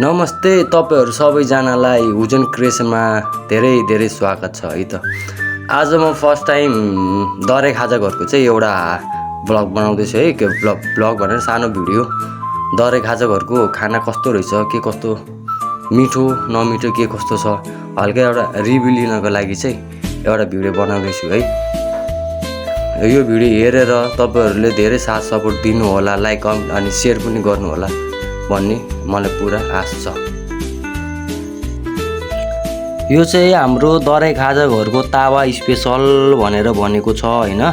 नमस्ते तपाईहरु सबैजनालाई हुजन क्रिएसनमा धेरै धेरै स्वागत छ है त। आज म फर्स्ट टाइम दरे खाजा घरको चाहिँ एउटा ब्लग बनाउँदैछु है। के ब्लग भनेर सानो भिडियो दरे खाजा घरको खाना कस्तो रहेछ, के कस्तो मिठो नमिठो के कस्तो छ हल्का एउटा रिभ्यु लिनको लागि चाहिँ एउटा भिडियो बनाउँदैछु है। यो भिडियो हेरेर तपाईहरुले धेरै साथ सपोर्ट दिनु होला, लाइक कमेन्ट अनि शेयर पनि गर्नु होला भन्ने मलाई पुरा आश छ। यो चाहिँ हाम्रो दराई खाजा घरको तावा स्पेशल भनेर भनेको छ हैन,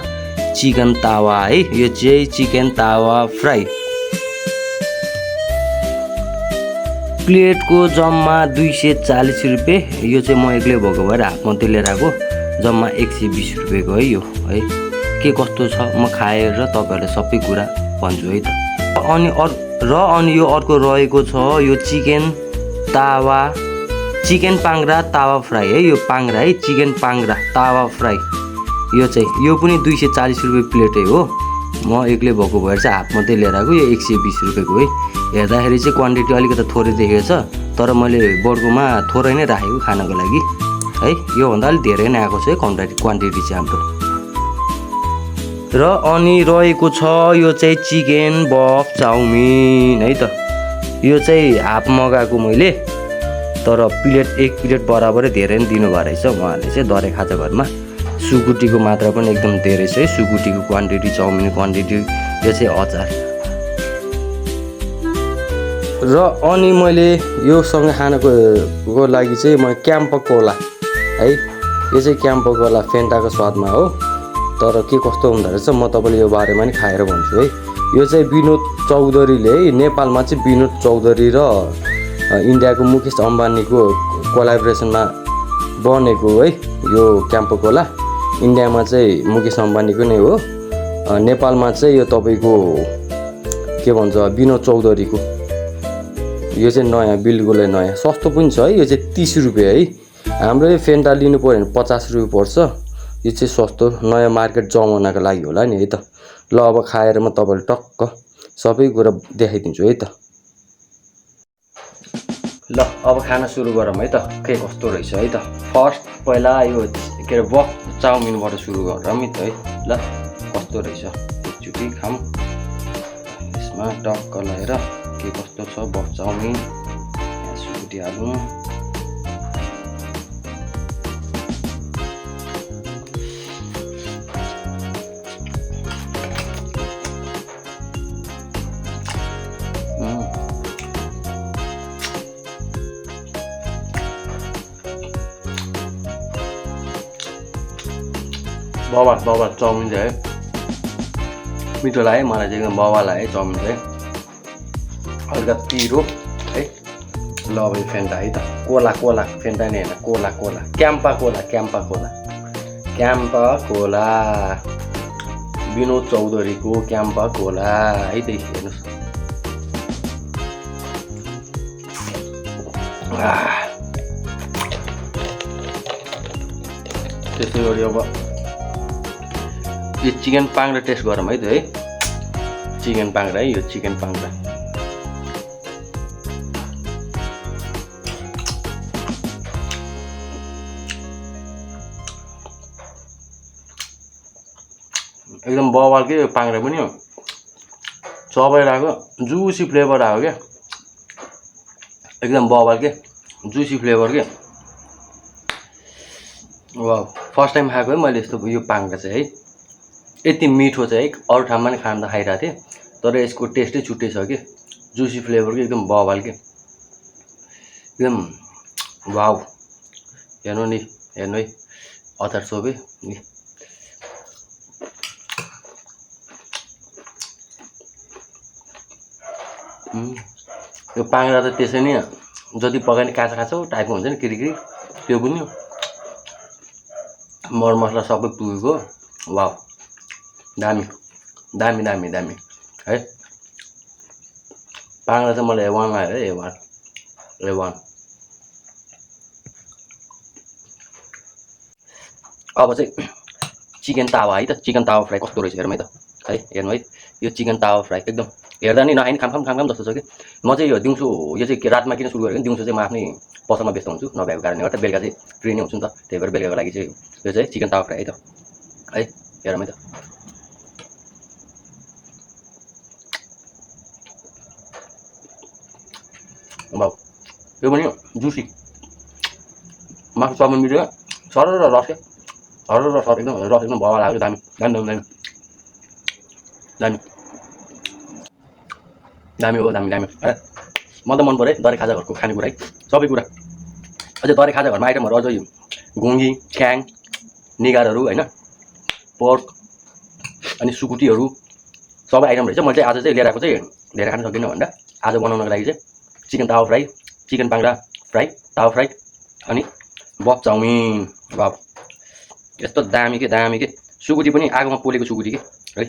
चिकन तावा है। यो चाहिँ चिकन तावा फ्राई प्लेटको जम्मा 240 रुपैयाँ। यो चाहिँ म एक्लै भएको भएर हाफ मात्रै लिएर आएको, जम्मा 120 रुपैयाँको है यो है। के कस्तो छ म खाएर तपाईहरुलाई सबै कुरा भन्छु है त। अनि यो अर्को रहेको छ यो चिकन तावा, चिकन पाङ्ग्रा तावा फ्राई है। यो पाङ्ग्रा है, चिकन पाङ्ग्रा तावा फ्राई। यो चाहिँ यो पनि 240 रुपैयाँ प्लेटै हो। म एक्लै भएको भएर चाहिँ हाफ मात्रै लिएर आएको, यो 120 रुपैयाँको है। हेर्दाखेरि चाहिँ क्वान्टिटी अलिकति थोरै देखेको छ, तर मैले बोर्डकोमा थोरै नै राखेको खानको लागि है। यो भन्दा अलि धेरै नै आएको छ है क्वान्टिटी चाहिँ हाम्रो। र अनि रहेको छ यो चाहिँ चिकन बफ चाउमिन है त। यो चाहिँ हाफ मगाएको मैले, तर एक प्लेट बराबरै धेरै नै दिनु भएको रहेछ उहाँहरूले चाहिँ दरे खाजा घरमा। सुकुटीको मात्रा पनि एकदम धेरै छ है, सुकुटीको क्वान्टिटी, चाउमिनको क्वान्टिटी। यो चाहिँ अचार। र अनि मैले योसँग खानको लागि चाहिँ म क्याम्पा कोला है। यो चाहिँ क्याम्पा कोला फेन्टाको स्वादमा हो, तर के कस्तो हुँदो रहेछ म तपाईलाई यो बारेमा नि खाएर भन्छु है। यो चाहिँ विनोद चौधरीले है, नेपालमा चाहिँ विनोद चौधरी र इन्डियाको मुकेश अम्बानीको कोलाबोरेसनमा बनेको है यो क्याम्पा कोला। इन्डियामा चाहिँ मुकेश अम्बानीको नै हो, नेपालमा चाहिँ यो तपाईको के भन्छ विनोद चौधरीको। यो चाहिँ नयाँ, बिल्कुलै नयाँ, सस्तो पनि छ है। यो चाहिँ 30 रुपैयाँ है। हाम्रो यो फेन्टा लिनु पर्यो भने 50 रुपैयाँ पर्छ। यो चाहिँ सस्तो, नयाँ मार्केट जमाउनको लागि होला नि है त। ल अब खाएर म तपाईलाई टक्क सबै कुरा देखाइदिन्छु है त। ल अब खाना सुरु गरौँ है त, के कस्तो रहेछ है त। फर्स्ट पहिला यो के अरे बफ चाउमिनबाट सुरु गरौँ है त है। ल कस्तो रहेछ एकचोटि खाऊँ। यसमा टक्क लगाएर के कस्तो छ बफ चाउमिन, सुकुटी हालौँ। बवाल चाउमिन चाहिँ है, मिठो लाग्यो मलाई चाहिँ, एकदम बवाल लाग्यो चाउमिन चाहिँ, हल्का पिरो है। ल अब फेन्टा है त, कोला फेन्टा नै होइन, कोला क्याम्पा कोला विनोद चौधरीको क्याम्पा कोला है त। हेर्नुहोस् त्यसै गरी अब यो चिकन पाङ्ग्रा टेस्ट गरौँ है त है। चिकन पाङ्ग्रा है, यो चिकन पाङ्ग्रा एकदम बवालकै यो पाङ्ग्रा पनि हो, चबाएर आएको जुसी फ्लेभर आयो क्या, एकदम बवाल के जुसी फ्लेभर के। वाह, फर्स्ट टाइम खाएको है मैले यस्तो यो पाङ्ग्रा चाहिँ है। यति मिठो चाहिँ है अरू ठाउँमा नि खाँदा खाइरहेको थिएँ, तर यसको टेस्टै छुट्टै छ कि, जुसी फ्लेभर के एकदम बवाल के, एकदम वाउ। हेर्नु नि, हेर्नु है अचार सोपे नि। यो पाङ्ग्रा त त्यसै नि जति पकाए काँचो टाइपको हुन्छ नि, किरिकिरी, त्यो पनि मरमसला सबै पुगेको। वाउ, दामी है। पाङ्ग्रा चाहिँ मलाई A1 लाग्यो है, A1। अब चाहिँ चिकन तावा है त, चिकन तावा फ्राई कस्तो रहेछ हेरौँ है त। है हेर्नु है यो चिकन तावा फ्राई एकदम हेर्दा नि नआइ खाम जस्तो छ कि म चाहिँ यो दिउँसो यो चाहिँ रातमा किन सुरु गरेको दिउँसो चाहिँ म आफ्नै पसलमा व्यस्त हुन्छु नभएको कारणले गर्दा बेलुका चाहिँ फ्री नै हुन्छु नि त त्यही भएर बेलुकाको लागि चाहिँ यो चाहिँ चिकन तावा फ्राई है त है हेरौँ है त वाउ यो पनि जुसी मासु चर्मन मिलेर सरर रस क्या सरर रस एकदम भवा लाग्यो दामी दामी दामी दामी हो दामी दामी है म त मन पऱ्यो दरे खाजा घरको खानेकुरा है सबै कुरा अझै दरे खाजा घरमा आइटमहरू अझै घुङ्गी ख्याङ निगारहरू होइन पोर्क अनि सुकुटीहरू सबै आइटम रहेछ मैले चाहिँ आज चाहिँ लिएर आएको चाहिँ धेरै खान सक्दिनँ भनेर आज बनाउनको लागि चाहिँ चिकन तावा फ्राई चिकन पाङ्रा फ्राई तावा फ्राई अनि बफ चाउमिन वाव यस्तो दामी के सुकुटी पनि आगोमा पोलेको सुकुटी के है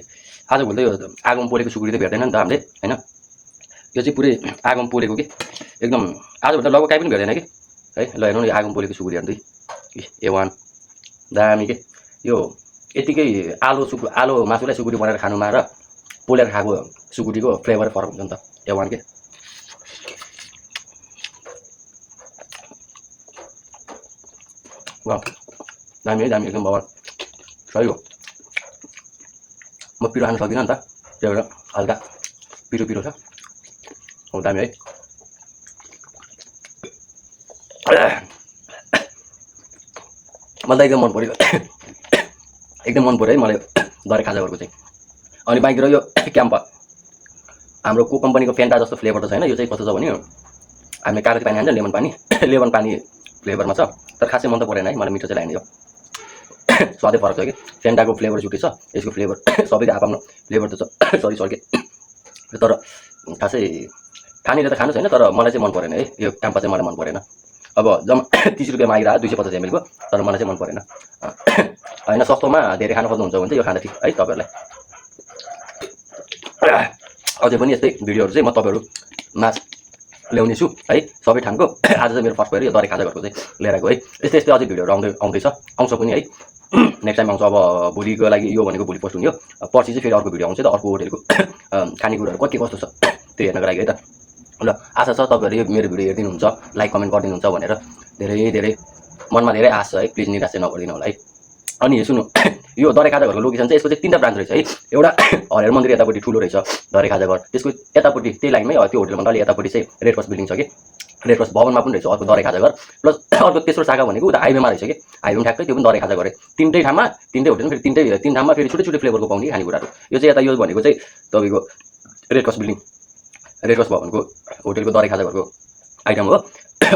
आजभोलि त यो आगोमा पोलेको सुकुटी त भेट्दैन नि त हामीले होइन यो चाहिँ पुरै आगोमा पोलेको के एकदम आजभोलि त लगभग काहीँ पनि भेट्दैन कि है ल हेर्नु न आगोमा पोलेको सुकुटी हेर्नु A1 दामी के यो यतिकै आलो मासुलाई सुकुटी बनाएर खानुमा र पोलेर खाएको सुकुटीको फ्लेभर फरक हुन्छ नि त A1 के वाह दामी है दामी एकदम बवाल सही हो म पिरो खान सक्दिनँ नि त त्यही भएर हल्का पिरो छ हो दामी है मलाई त एकदम मन पऱ्यो एकदम मन पऱ्यो है मलाई दरे खाजा घरको चाहिँ अनि बाँकी रह्यो क्याम्पा हाम्रो को कम्पनीको फेन्टा जस्तो फ्लेभर त छैन यो चाहिँ कस्तो छ भने हामीले कागती पानी हान्छ लेमन पानी फ्लेभरमा छ तर खासै मन त परेन है मलाई मिठो चाहिँ लाग्ने हो स्वादै फरक छ कि फेन्टाको फ्लेभर छुट्टै छ यसको फ्लेभर सबैको आफ्नो फ्लेभर त छ सरी के तर खासै खानेले त खानु छैन तर मलाई चाहिँ मन परेन है यो क्याम्पा चाहिँ मलाई मन परेन अब जम्मा 30 रुपियाँमा आइरहेको 250 ml को तर मलाई चाहिँ मन परेन होइन सस्तोमा धेरै खान खोज्नुहुन्छ भने चाहिँ यो खाँदा ठिक है तपाईँहरूलाई अझै पनि यस्तै भिडियोहरू चाहिँ म तपाईँहरू माझ ल्याउने छु है सबै ठाउँको आज चाहिँ मेरो फर्स्ट भयो यो दरे खाजा घरको चाहिँ लिएर आएको है यस्तै अझै भिडियोहरू आउँदैछ आउँछ पनि है नेक्स्ट टाइम आउँछ अब भोलिको लागि यो भनेको भोलि पोस्ट हुने हो पर्सि चाहिँ फेरि अर्को भिडियो आउँछ त अर्को होटेलको खानेकुराहरू के कस्तो छ त्यो हेर्नको लागि है त ल आशा छ तपाईँहरू यो मेरो भिडियो हेरिदिनुहुन्छ लाइक कमेन्ट गरिदिनुहुन्छ भनेर धेरै मनमा धेरै आशा छ है प्लिज निराश चाहिँ नगरिदिनु होला है अनि सुन्नु यो दरे खाजा घरको लोकेसन चाहिँ यसको चाहिँ 3टा ब्रान्च रहेछ है एउटा हरिहर मन्दिर यतापट्टि ठुलो रहेछ दरे खाजा घर त्यसको यतापट्टि त्यही लाइनमै त्यो होटेलभन्दा अलि यतापट्टि चाहिँ रेड क्रस बिल्डिङ छ कि रेड क्रस भवनमा पनि रहेछ अर्को दरे खाजा घर प्लस अर्को तेस्रो शाखा भनेको उता हाइवेमा रहेछ कि हाइवेमा ठ्याक्कै त्यो पनि दरे खाजा घर तिनटै ठाउँमा तिनटै होटेल फेरि तीन ठाउँमा फेरि छुट्टै फ्लेभरको पाउने खानेकुराहरू यो चाहिँ यता यो भनेको चाहिँ तपाईँको red cross building red cross भवनको होटेलको दरे खाजा घरको आइटम हो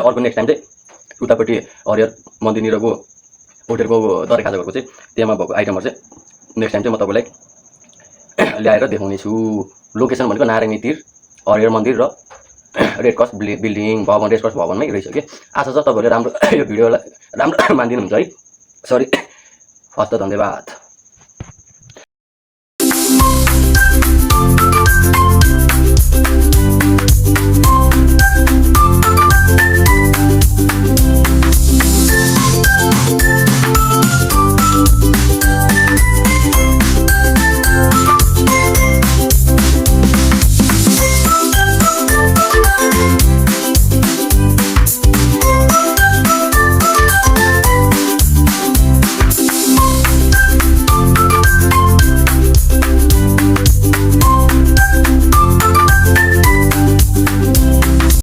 अर्को नेक्स्ट टाइम चाहिँ उतापट्टि हरिहर मन्दिरनिरको होटेलको दरे खाजा घरको चाहिँ त्यहाँ भएको आइटमहरू चाहिँ नेक्स्ट टाइम चाहिँ म तपाईँलाई ल्याएर देखाउने छु लोकेसन भनेको नारायणी तीर हरिहर मन्दिर र रेड क्रस बिल्डिङ भवन रेड क्रस भवनमै रहेछ कि आशा छ तपाईँहरूले राम्रो यो भिडियोलाई राम्रो मानिदिनुहुन्छ है सरी हस्त धन्यवाद।